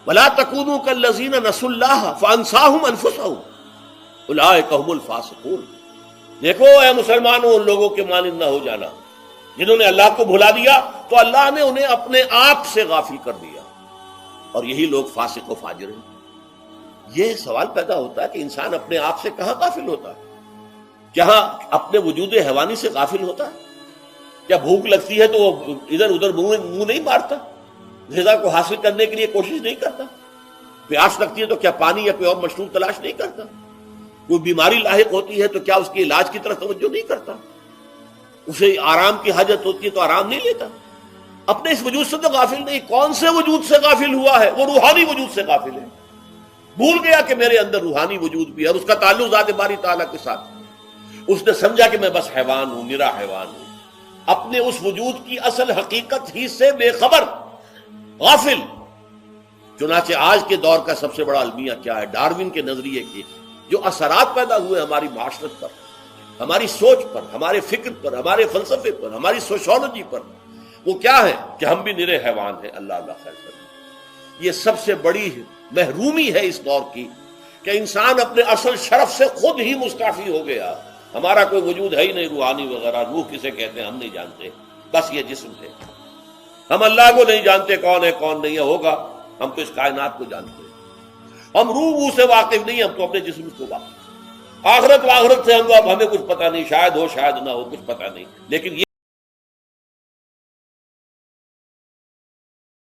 ولا تکونوا کالذین نسوا اللہ فانساہم انفسہم اولئک هم الفاسقون۔ دیکھو اے مسلمانوں، ان لوگوں کے مانند نہ ہو جانا جنہوں نے اللہ کو بھلا دیا تو اللہ نے انہیں اپنے آپ سے غافل کر دیا، اور یہی لوگ فاسق و فاجر ہیں۔ یہ سوال پیدا ہوتا ہے کہ انسان اپنے آپ سے کہاں غافل ہوتا ہے؟ کہاں اپنے وجود حیوانی سے غافل ہوتا ہے؟ کیا بھوک لگتی ہے تو وہ ادھر ادھر منہ نہیں مارتا، غذا کو حاصل کرنے کے لیے کوشش نہیں کرتا؟ پیاس لگتی ہے تو کیا پانی یا کوئی اور مشروب تلاش نہیں کرتا؟ کوئی بیماری لاحق ہوتی ہے تو کیا اس کے علاج کی طرف توجہ نہیں کرتا؟ اسے آرام کی حاجت ہوتی ہے تو آرام نہیں لیتا؟ اپنے اس وجود سے تو غافل نہیں۔ کون سے وجود سے غافل ہوا ہے؟ وہ روحانی وجود سے غافل ہے۔ بھول گیا کہ میرے اندر روحانی وجود بھی ہے اور اس کا تعلق ذات باری تعالیٰ کے ساتھ۔ اس نے سمجھا کہ میں بس حیوان ہوں، میرا حیوان ہوں، اپنے اس وجود کی اصل حقیقت ہی سے بے خبر، غافل۔ چنانچہ آج کے دور کا سب سے بڑا المیہ کیا ہے؟ ڈارون کے نظریے کے جو اثرات پیدا ہوئے ہماری معاشرت پر، ہماری سوچ پر، ہمارے فکر پر، ہمارے فلسفے پر، ہماری سوشولوجی پر، وہ کیا ہے کہ ہم بھی نرے حیوان ہیں۔ اللہ اللہ خیر کرے۔ یہ سب سے بڑی محرومی ہے اس دور کی کہ انسان اپنے اصل شرف سے خود ہی مستعفی ہو گیا۔ ہمارا کوئی وجود ہے ہی نہیں روحانی وغیرہ، روح کسے کہتے ہیں ہم نہیں جانتے، بس یہ جسم ہے۔ ہم اللہ کو نہیں جانتے کون ہے کون نہیں ہے، ہوگا ہم تو اس کائنات کو جانتے ہیں۔ ہم روح سے واقف نہیں، ہم تو اپنے جسم کو واقف۔ آخرت سے ہمیں کچھ پتہ نہیں، شاید ہو شاید نہ ہو، کچھ پتہ نہیں، لیکن یہ